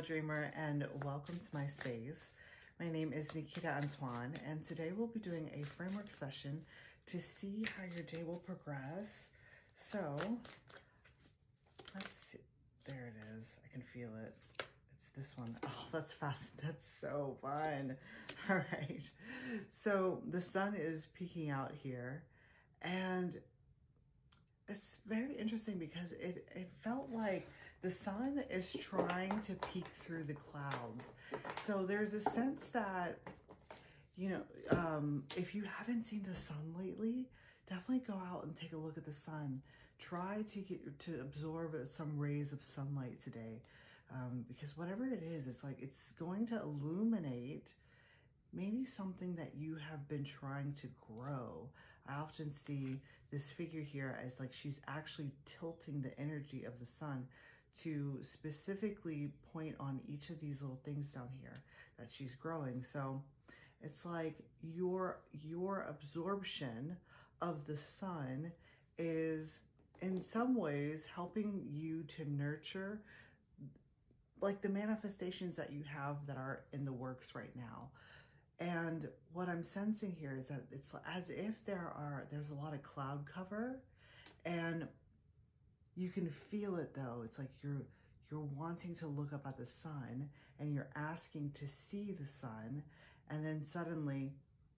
fellow dreamer, and welcome to my space. My name is Nikita Antoine, and today we'll be doing a framework session to see how your day will progress. So let's see. There it is. I can feel it. It's this one. Oh, that's fast. That's so fun. All right. So the sun is peeking out here, and it's very interesting because it felt like the sun is trying to peek through the clouds. So there's a sense that, if you haven't seen the sun lately, definitely go out and take a look at the sun. Try to absorb some rays of sunlight today, because whatever it is, it's going to illuminate maybe something that you have been trying to grow. I often see this figure here as like she's actually tilting the energy of the sun to specifically point on each of these little things down here that she's growing. So it's like your absorption of the sun is in some ways helping you to nurture like the manifestations that you have that are in the works right now. And what I'm sensing here is that it's as if there's a lot of cloud cover, and you can feel it though. It's like you're wanting to look up at the sun and you're asking to see the sun, and then suddenly,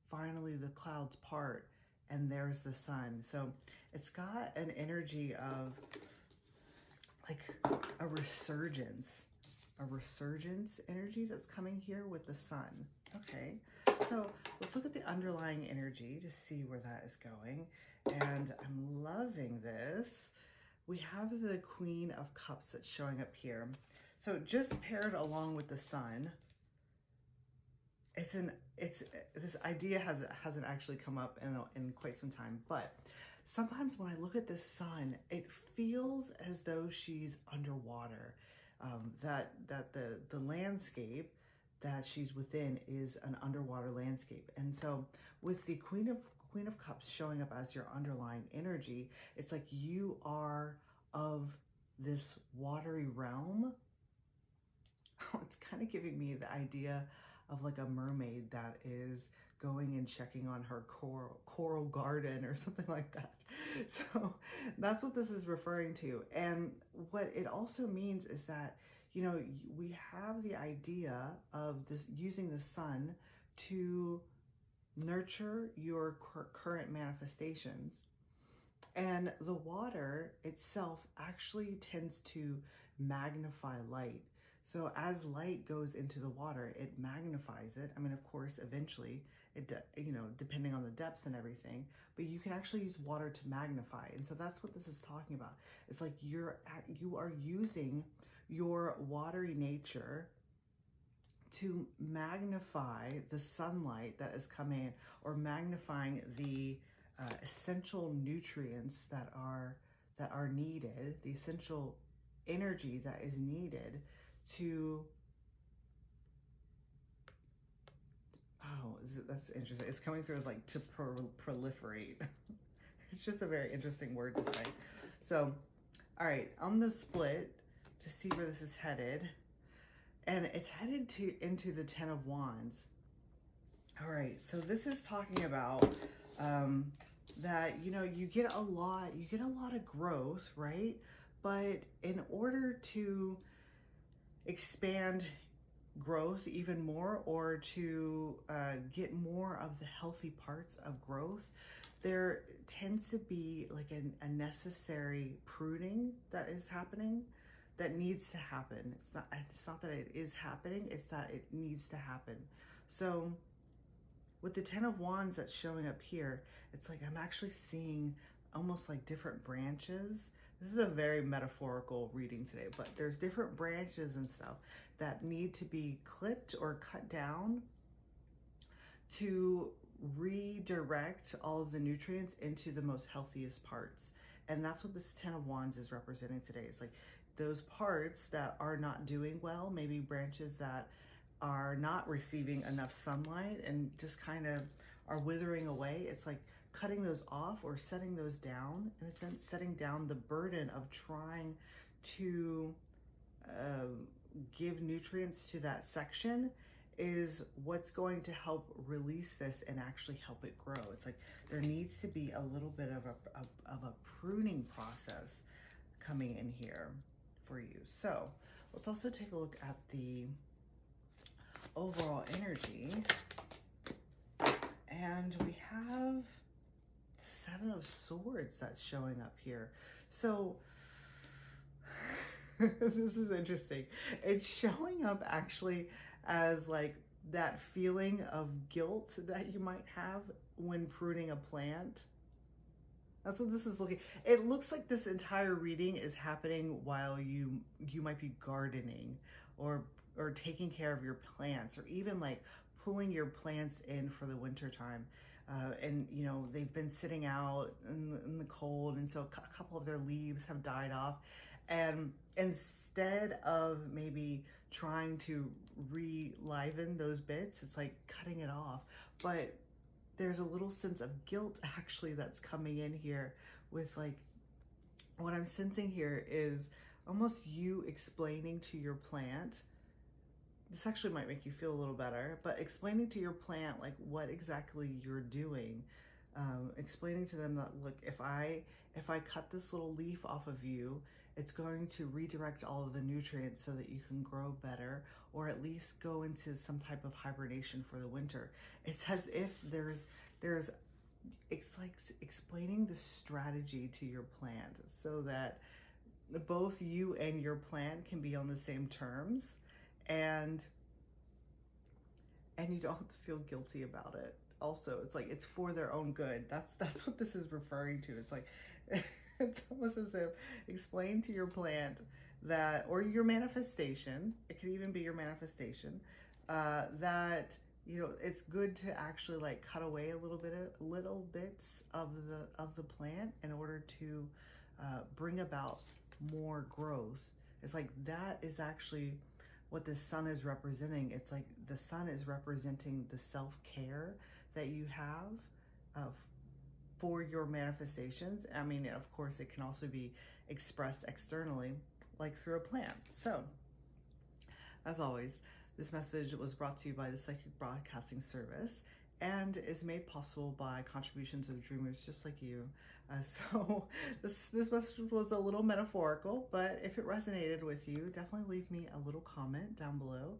finally the clouds part and there's the sun. So it's got an energy of like a resurgence energy that's coming here with the sun. Okay, so let's look at the underlying energy to see where that is going. And I'm loving this. We have the Queen of Cups that's showing up here. So just paired along with the sun, this idea hasn't actually come up in quite some time, but sometimes when I look at this sun, it feels as though she's underwater. That the landscape that she's within is an underwater landscape. And so with the Queen of Cups showing up as your underlying energy, it's like you are of this watery realm. It's kind of giving me the idea of like a mermaid that is going and checking on her coral garden or something like that. So that's what this is referring to. And what it also means is that, we have the idea of this using the sun to nurture your current manifestations. And the water itself actually tends to magnify light. So as light goes into the water, it magnifies it. I mean, of course, eventually, depending on the depth and everything, but you can actually use water to magnify. And so that's what this is talking about. It's like you are using your watery nature to magnify the sunlight that is coming, or magnifying the essential nutrients that are needed, the essential energy that is needed to, that's interesting. It's coming through as like to proliferate. It's just a very interesting word to say. So, all right, on the split to see where this is headed, and it's headed into the Ten of Wands. All right, so this is talking about that you get a lot of growth, right? But in order to expand growth even more, or to get more of the healthy parts of growth, there tends to be like a necessary pruning that is happening, that needs to happen. It's not that it is happening, it's that it needs to happen. So with the Ten of Wands that's showing up here, it's like I'm actually seeing almost like different branches. This is a very metaphorical reading today, but there's different branches and stuff that need to be clipped or cut down to redirect all of the nutrients into the most healthiest parts. And that's what this Ten of Wands is representing today. It's like those parts that are not doing well, maybe branches that are not receiving enough sunlight and just kind of are withering away. It's like cutting those off or setting those down, in a sense, setting down the burden of trying to give nutrients to that section is what's going to help release this and actually help it grow. It's like there needs to be a little bit of a pruning process coming in here for you. So let's also take a look at the overall energy. And we have the Seven of Swords that's showing up here. So this is interesting. It's showing up actually as like that feeling of guilt that you might have when pruning a plant. That's what this is looking. It looks like this entire reading is happening while you might be gardening or taking care of your plants, or even like pulling your plants in for the winter time. And you know, they've been sitting out in the cold, and so a couple of their leaves have died off. And instead of maybe trying to re-liven those bits, it's like cutting it off. But there's a little sense of guilt actually that's coming in here with, like, what I'm sensing here is almost you explaining to your plant. This actually might make you feel a little better, but explaining to your plant like what exactly you're doing. Explaining to them that, look, if I cut this little leaf off of you, it's going to redirect all of the nutrients so that you can grow better, or at least go into some type of hibernation for the winter. It's as if it's like explaining the strategy to your plant so that both you and your plant can be on the same terms, and you don't have to feel guilty about it. Also, it's like it's for their own good. That's what this is referring to. It's like it's almost as if explain to your plant that, or your manifestation, it could even be your manifestation, that, you know, it's good to actually like cut away little bits of the plant in order to bring about more growth. It's like that is actually what the sun is representing. It's like the sun is representing the self-care that you have for your manifestations. I mean, of course, it can also be expressed externally, like through a plant. So, as always, this message was brought to you by the Psychic Broadcasting Service and is made possible by contributions of dreamers just like you. So this message was a little metaphorical, but if it resonated with you, definitely leave me a little comment down below.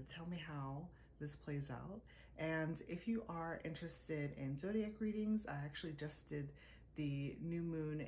Tell me how this plays out. And if you are interested in zodiac readings, I actually just did the new moon